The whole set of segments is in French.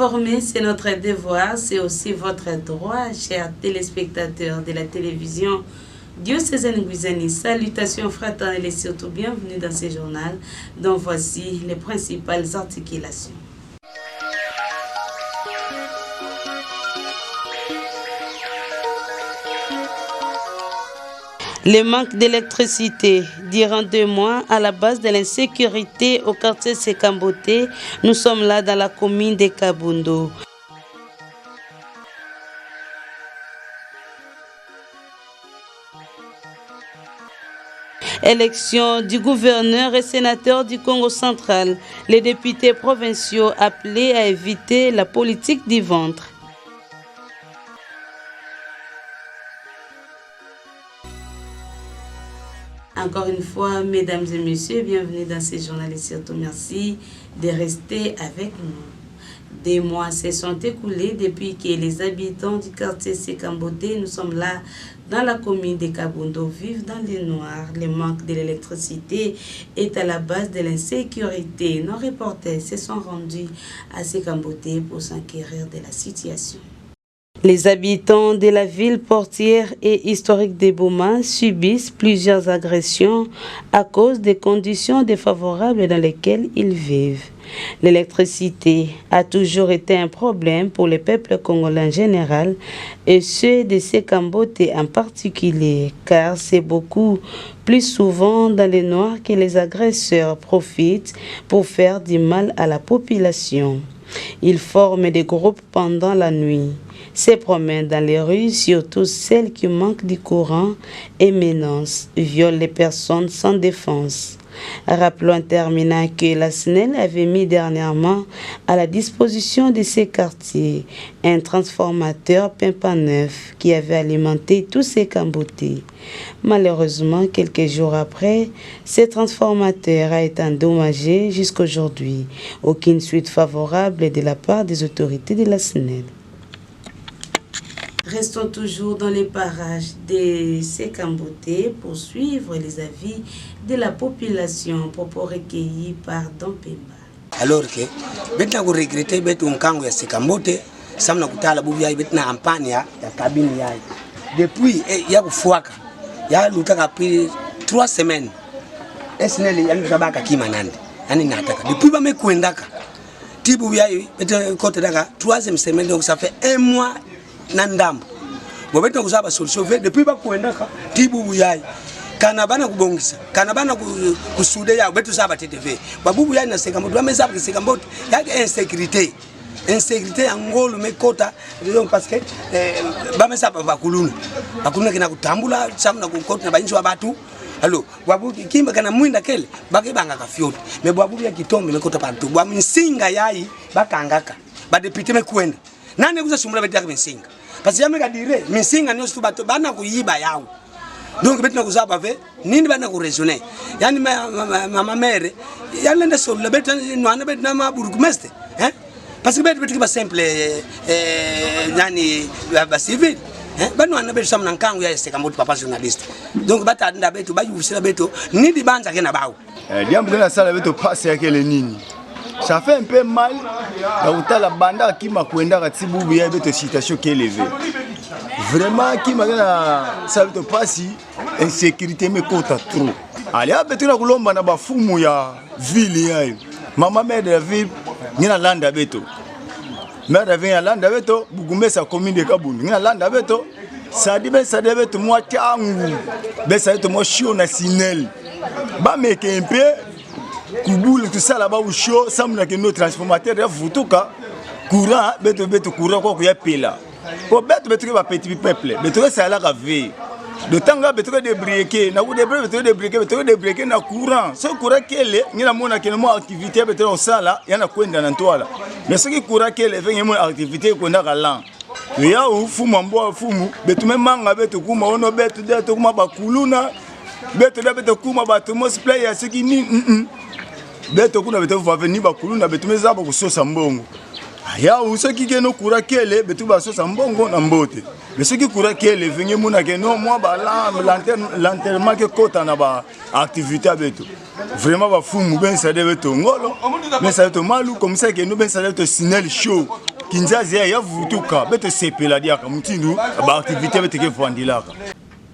Informer, c'est notre devoir, c'est aussi votre droit, chers téléspectateurs de la télévision diocésaine Guizani. Salutations fraternelles et surtout bienvenue dans ce journal dont voici les principales articulations. Le manque d'électricité durant 2 mois à la base de l'insécurité au quartier Sekamboté. Nous sommes là dans la commune de Kabundo. Élection du gouverneur et sénateur du Congo central. Les députés provinciaux appelés à éviter la politique du ventre. Encore une fois, mesdames et messieurs, bienvenue dans ce journal et surtout merci de rester avec nous. 2 mois se sont écoulés depuis que les habitants du quartier Sekamboté, nous sommes là dans la commune de Kabundo, vivent dans le noir. Le manque de l'électricité est à la base de l'insécurité. Nos reporters se sont rendus à Sekamboté pour s'enquérir de la situation. Les habitants de la ville portière et historique de Bouma subissent plusieurs agressions à cause des conditions défavorables dans lesquelles ils vivent. L'électricité a toujours été un problème pour le peuple congolais en général et ceux de Sekamboté en particulier, car c'est beaucoup plus souvent dans les noirs que les agresseurs profitent pour faire du mal à la population. Ils forment des groupes pendant la nuit, se promènent dans les rues, surtout celles qui manquent du courant, et menacent, violent les personnes sans défense. Rappelons en terminant que la SNEL avait mis dernièrement à la disposition de ces quartiers un transformateur Pimpa neuf qui avait alimenté tous ces Kambotés. Malheureusement, quelques jours après, ce transformateur a été endommagé jusqu'aujourd'hui. Aucune suite favorable de la part des autorités de la SNEL. Restons toujours dans les parages de Sekamboté pour suivre les avis de la population pour recueillis par Don Pemba. Alors que maintenant vous regrettez betu nkango ya Sekamboté samna kutala bubu ya betina ampani ya kabini ya depuis ya kufuaka ya lutaka pili 3 semaines SNL ya ntabaka kima nande yani nataka depuis ba mekuendaka tibu ya betu kote daga 3e semaine donc ça fait 1 mois nandambo bobeta kusaba solution depuis ba kuendaka tibu buyai kana bana kubongisa kana bana kusude ya betu saba TTV babubu ya na Sekamboté bameza ba Sekamboté ya insécurité angolo mekota donc parce que bameza ba kuluna kina kutambula samu na kukota na banyi wa batu allo babu kimba kana mwinda kele bakebanga kafyoti me babu ya kitombe mekota pantu bwa msinga yai bakangaka ba député mekwenda nani kuza shumula betaka msinga parce que yameka dire msinga nyo stu bato bana kuyiba yao donc betina kuzaba ve nini bana ku raisonner yani mama mère yalenda so le betina nwana betina ma burgmestre parce que betina ba simple yani ba civil bana wana betu samna nkangu ya Sekamboté papa journaliste donc bata nda betu ba yusira betu nidi banza kena bawo diambo na sala betu passe yake le nini. Ça fait un peu mal dans la bande qui m'a couvert à Tibou il y a une situation qui est élevée. Vraiment qui m'a ça veut pas si insécurité me compte trop. Allez à Betuna Colomba na ba fumu ya ville ya. Maman mère de la ville ni na landa beto. Mère de la landa beto bugume sa commune de Kabundo. Ni na landa beto ça dit ben ça devait être moi tangu. Ben ça être moi chio na sinel. Ba meke un peu Kuboul tout ça là-bas au chaud, ça me que nos transformateurs de Futuka courant beto courant quoi qu'il y a pela. Pour beto va petit peuple, beto ça là gavé. De temps ga beto débriquer, na vous débriquer na courant. Ce courant qu'elle ni la mona que mo activité beto au sala, y na kwenda na toile. Mais ce qui courant qu'elle fait mon activité qu'on a galant. Ya u fumu mbo fumu, beto même manga beto kuma ono beto de kuma bakuluna. Beto kuma bato mos player ce qui ni beto kuna beto va venir bakuluna beto meza ba kusosa mbongo ya usoki ke no kura kele beto ba sosa mbongo na mbote mais ce qui kura kele venye muna ke no moi ba l'enterrement que kota na ba activité beto vraiment ba fumu ben ça devait to ngolo mais ça to malu comme ça que nous ben ça devait to sinel show kinzazi ya vutuka beto sepela diaka mutindu ba activité beteke vandilaka.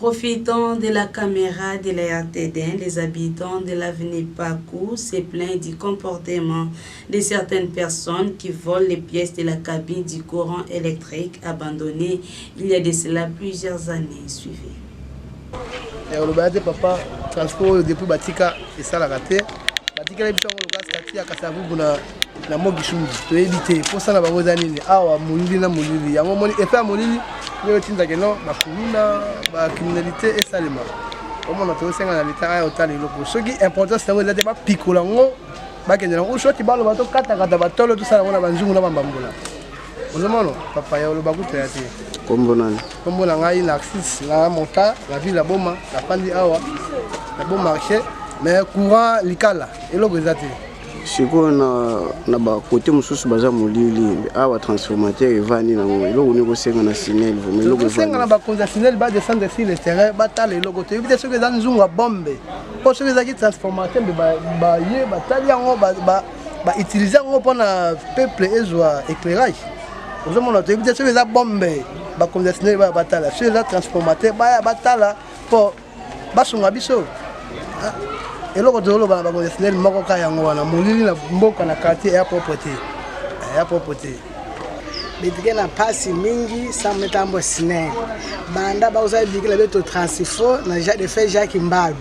Profitant de la caméra de la RTDN, les habitants de l'avenue Pakou se plaignent du comportement de certaines personnes qui volent les pièces de la cabine du courant électrique abandonné il y a de cela plusieurs années. Suivez. Le papa transport depuis Batika et ça la raté. Batika les gens au statut à Kasavu na mogishundi to éviter pour ça na bango zanini awa mulili na mulili ya momoni et pas mulili le tinza que non ba kuluna ba criminalité et salema comme on a tous na l'état à hôtel loko ce qui est important c'est de pas picolango ba que non shoti ba lo bato kata ba tolo tout ça na banzungu na bambambula ozomano papa ya lo ba kutea Kombo nani? Kombo na ngai Narcisse la monta la ville la boma la pandi awa la bon marché mais courant likala eloko ezati siko na ba côté mususu baza molili awa transformateur evani na ngo eloko ni ko senga na sinel vo mais eloko senga na ba conditionnel ba descendre sur le terrain ba tala eloko te éviter ce que dans nzunga bombe pour ce que ezaki transformateur ba ye ba tali yango ba utiliser ngo pona peuple ezwa éclairage ozomona te éviter ce que za bombe ba conditionnel ba batala sur la transformateur ba batala pour basunga biso eloko tolo ba conditionnel moko ka yango wana molili na mboka na quartier ya propreté bitike na pasi mingi sa metambo sinel banda ba usa bikila beto transifo na de fait Jacques Mbalu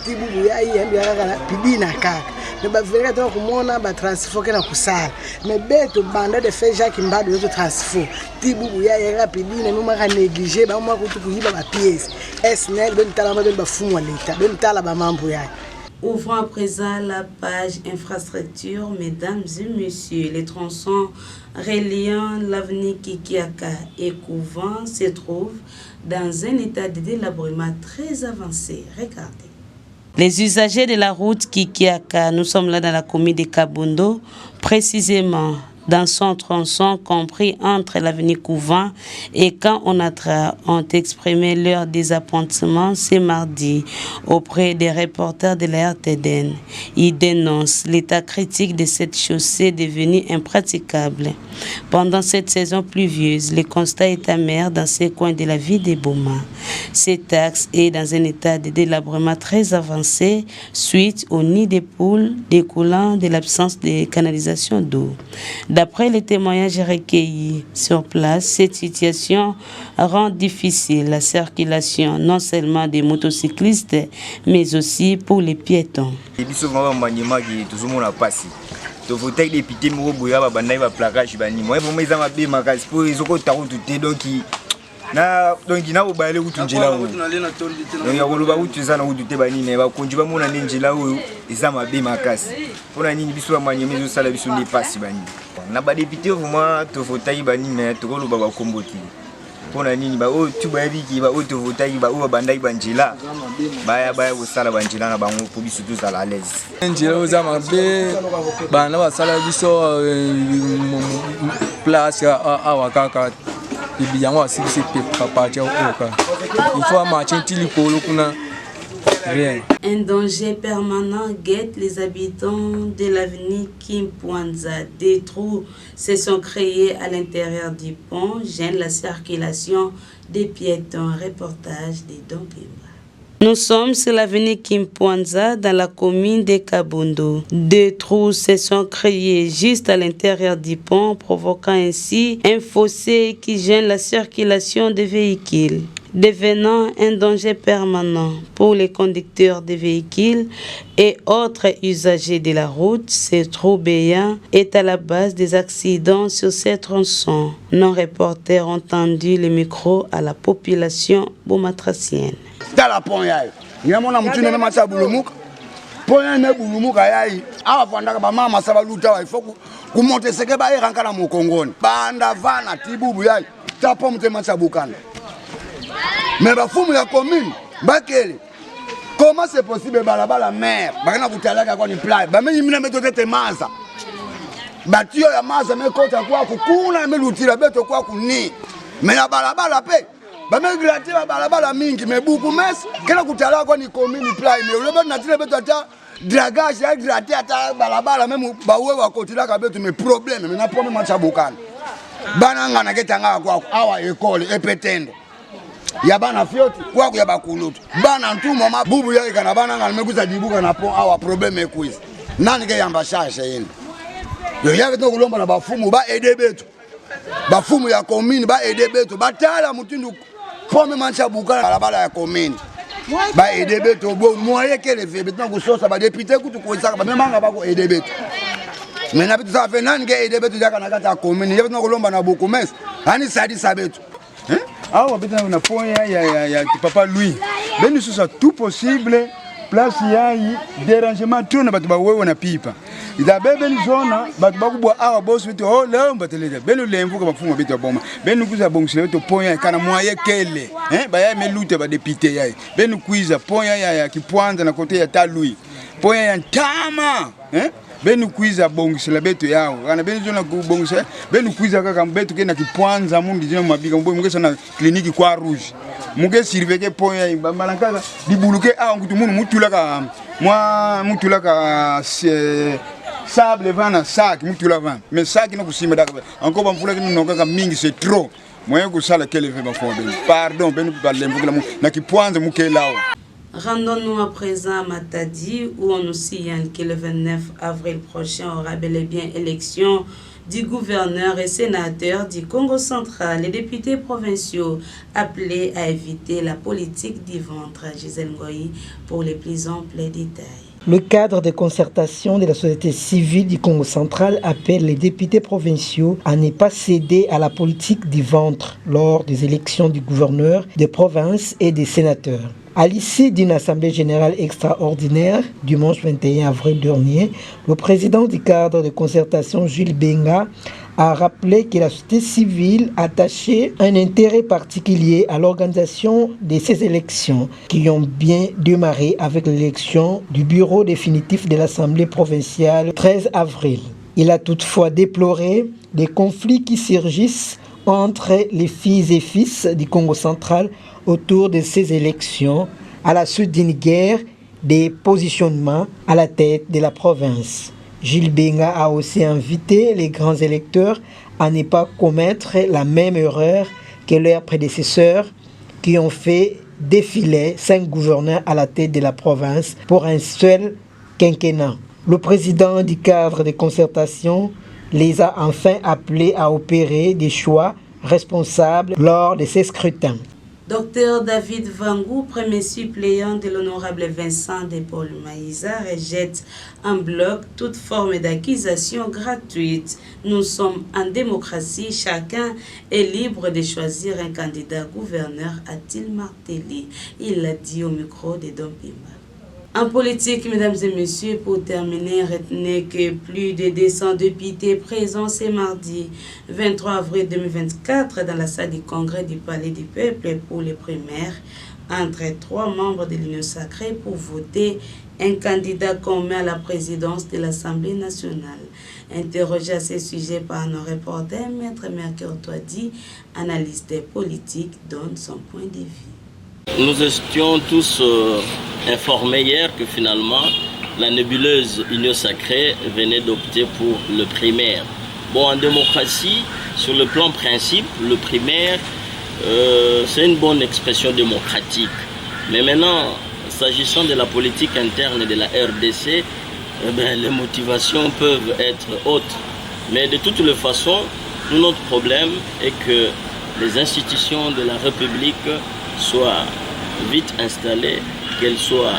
tibubu ya yembi kaka pibi na kaka ne ba veka to kumona ba transifo ke na kusala me beto banda de fait Jacques Mbalu beto transifo tibubu ya yera pibi na mama ka négliger ba mama kutu kuyiba ba pièce SNL ben tala ba fumwa leta ben tala ba mambo ya. Ouvrons à présent la page infrastructure, mesdames et messieurs. Les tronçons reliant l'avenue Kikiaka et Couvent se trouvent dans un état de délabrement très avancé. Regardez. Les usagers de la route Kikiaka, nous sommes là dans la commune de Kabundo, précisément dans son tronçon compris entre l'avenue Couvent et Camp Onatra ont exprimé leur désappointement ce mardi auprès des reporters de la RTDN. Ils dénoncent l'état critique de cette chaussée devenue impraticable. Pendant cette saison pluvieuse, le constat est amer dans ces coins de la ville de Boma. Cet axe est dans un état de délabrement très avancé suite au nid des poules découlant de l'absence de canalisation d'eau. D'après les témoignages recueillis sur place, cette situation rend difficile la circulation non seulement des motocyclistes, mais aussi pour les piétons. na donc na obaile kutunjila wo donc ya koloba kutuza na kudute banine ba konji ba mona njila wo eza mabe makasi pona nini biso amanye mezo sala biso ni pasi bani na ba député vraiment to votai banine to koloba ba komboti pona nini ba o tu ba biki ba o to votai ba o bandai banjila baya ko sala banjila na bango po biso to sala à l'aise njila o za mabe bana ba sala biso place a wakaka. Un danger permanent guette les habitants de l'avenue Kimpwanza. Des trous se sont créés à l'intérieur du pont, gênent la circulation des piétons. Reportage de Don Pimba. Nous sommes sur l'avenue Kimpwanza dans la commune de Kabundo. Deux trous se sont créés juste à l'intérieur du pont, provoquant ainsi un fossé qui gêne la circulation des véhicules, devenant un danger permanent pour les conducteurs des véhicules et autres usagers de la route. Ce trou béant est à la base des accidents sur ces tronçons. Nos reporters ont tendu le micro à la population bomatracienne. Tala pont yayi nyamona mutune na matsa bulumuka pont yayi na bulumuka yayi avanda ba mama sabaluta wa ifo ku monte seke ba erankala mu Kongoni banda vana tibubu yayi tapo mute matsa bukana mais ba fumu ya commune bakele comment c'est possible balabala mer bakana kutalaka kwa ni play ba menyi mina meto tete maza batio ya maza mekota kwa kukuna melutira beto kwa kuni mais ya balabala pe bamegrate balabala mingi mebuku mes kila kutala kwa ni commune play mais ulebe natile beto ata dragage ya grate ata balabala même bawe wa kotila ka beto mais problème mais na problème matcha bokana Bananga na ketanga kwa awa école epetendo. Ya bana fioti kwa ya bakulutu. Bana ntuma mabubu ya kana bananga nimekuza dibuka na po awa problème ekuiza. Nani ke yamba charge yini? Yo yake to kulomba na bafumu ba aider betu. Bafumu ya commune ba aider betu. Batala mutindu pome mancha bukala balabala ya commune. Ba aider betu bo moye kele fe betu ko sosa ba député kutu ko saka ba memanga ba ko aider betu. Mena betu sa fe nani ke aider betu jaka na kata commune. Yebetu kulomba na buku mes. Ani sadi sabetu. Awa beta na ponya ya papa Louis. Beni susa tout possible place yayi dérangement tuna batu ba wewe na pipa. Ida bebe ni zona batu ba kubwa awa boss bitu oh leo mbateleza. Beni lemvu ka bafunga bitu boma. Beni kuza bongsi bitu ponya kana moye kele. Ba ya melute ba député yayi. Beni kuiza ponya ya Kipwanza na kote ya ta Louis. Ponya ya Ntama, beni kuiza bongsi la betu yao. Kana beni zona ku bongsi beni kuiza kaka mbetu kena Kipwanza mundi zina mabiga mbo mungesa na kliniki kwa rouge. Muge sirveke ponya malankaka dibuluke a ngutu munu mutulaka sable vana sac mutula vana mais sac na kusima daka encore ba mfula kinu nokaka mingi c'est trop moyen ko sala kele ve ba fond pardon benu ba lembuka na Kipwanza mukelao. Rendons-nous à présent à Matadi où on nous signale que le 29 avril prochain aura bel et bien élection du gouverneur et sénateur du Congo central. Les députés provinciaux appelés à éviter la politique du ventre. Gisèle Ngoyi pour les plus amples détails. Le cadre de concertation de la société civile du Congo central appelle les députés provinciaux à ne pas céder à la politique du ventre lors des élections du gouverneur, des provinces et des sénateurs. À l'issue d'une assemblée générale extraordinaire, dimanche 21 avril dernier, le président du cadre de concertation, Jules Benga, a rappelé que la société civile attachait un intérêt particulier à l'organisation de ces élections qui ont bien démarré avec l'élection du bureau définitif de l'Assemblée provinciale le 13 avril. Il a toutefois déploré des conflits qui surgissent entre les filles et fils du Congo central autour de ces élections à la suite d'une guerre des positionnements à la tête de la province. Gilles Benga a aussi invité les grands électeurs à ne pas commettre la même erreur que leurs prédécesseurs qui ont fait défiler 5 gouverneurs à la tête de la province pour un seul quinquennat. Le président du cadre de concertation les a enfin appelés à opérer des choix responsables lors de ces scrutins. Dr David Vangou, premier suppléant de l'honorable Vincent de Paul Maïsa, rejette en bloc toute forme d'accusation gratuite. Nous sommes en démocratie, chacun est libre de choisir un candidat gouverneur, a-t-il martelé. Il l'a dit au micro de Dom Pimba. En politique, mesdames et messieurs, pour terminer, retenez que plus de 200 députés présents ce mardi 23 avril 2024 dans la salle du congrès du Palais du Peuple pour les primaires entre 3 membres de l'Union sacrée pour voter un candidat commun à la présidence de l'Assemblée nationale. Interrogé à ce sujet par nos reporters, Maître Mercure Toadi, analyste politique, donne son point de vue. Nous étions tous informés hier que finalement la nébuleuse Union sacrée venait d'opter pour le primaire. Bon, en démocratie, sur le plan principe, le primaire, c'est une bonne expression démocratique. Mais maintenant, s'agissant de la politique interne de la RDC, les motivations peuvent être autres. Mais de toutes les façons, notre problème est que les institutions de la République soient vite installées, qu'elles soient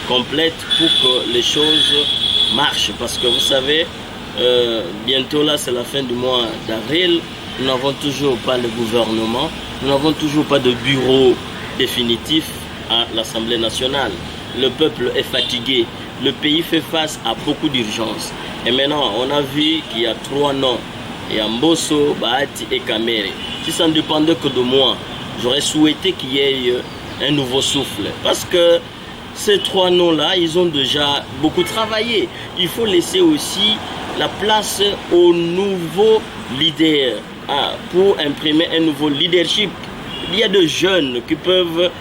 complètes pour que les choses marchent. Parce que vous savez, bientôt là c'est la fin du mois d'avril, nous n'avons toujours pas le gouvernement, nous n'avons toujours pas de bureau définitif à l'Assemblée nationale. Le peuple est fatigué, le pays fait face à beaucoup d'urgences. Et maintenant on a vu qu'il y a 3 noms, il y a Mbosso, Bahati et Kamere. Si ça ne dépendait que de moi, j'aurais souhaité qu'il y ait un nouveau souffle. Parce que ces 3 noms-là, ils ont déjà beaucoup travaillé. Il faut laisser aussi la place aux nouveaux leaders pour imprimer un nouveau leadership. Il y a de jeunes qui peuvent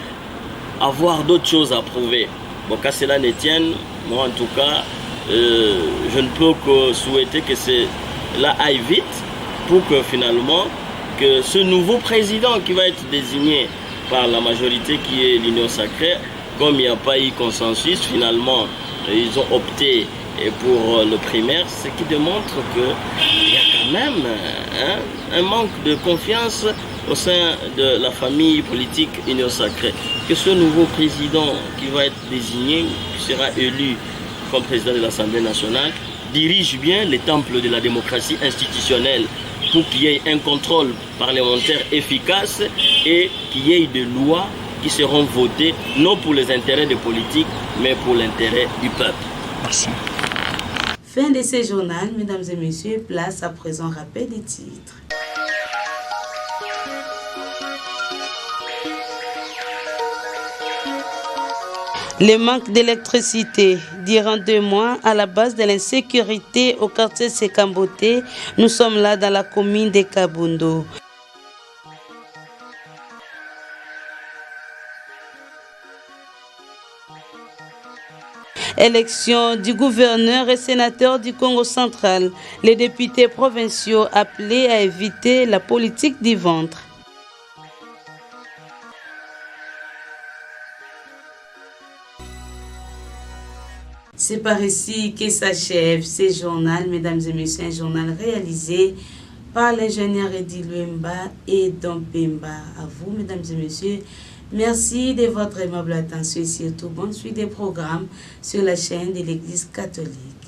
avoir d'autres choses à prouver. Bon, qu'à cela ne tienne, moi en tout cas, je ne peux que souhaiter que cela aille vite pour que finalement que ce nouveau président qui va être désigné par la majorité qui est l'Union sacrée, comme il n'y a pas eu consensus, finalement ils ont opté pour le primaire, ce qui démontre qu'il y a quand même un manque de confiance au sein de la famille politique Union sacrée. Que ce nouveau président qui va être désigné, qui sera élu comme président de l'Assemblée nationale, dirige bien les temples de la démocratie institutionnelle pour qu'il y ait un contrôle parlementaire efficace et qu'il y ait des lois qui seront votées non pour les intérêts des politiques, mais pour l'intérêt du peuple. Merci. Fin de ce journal, mesdames et messieurs, place à présent rappel des titres. Le manque d'électricité durant 2 mois à la base de l'insécurité au quartier Sekambote. Nous sommes là dans la commune de Kabundo. Élection du gouverneur et sénateur du Congo central. Les députés provinciaux appelés à éviter la politique du ventre. C'est par ici que s'achève ce journal, mesdames et messieurs, un journal réalisé par l'ingénieur Edi Luemba et Dompemba. À vous, mesdames et messieurs, merci de votre aimable attention et surtout bonne suite des programmes sur la chaîne de l'Église catholique.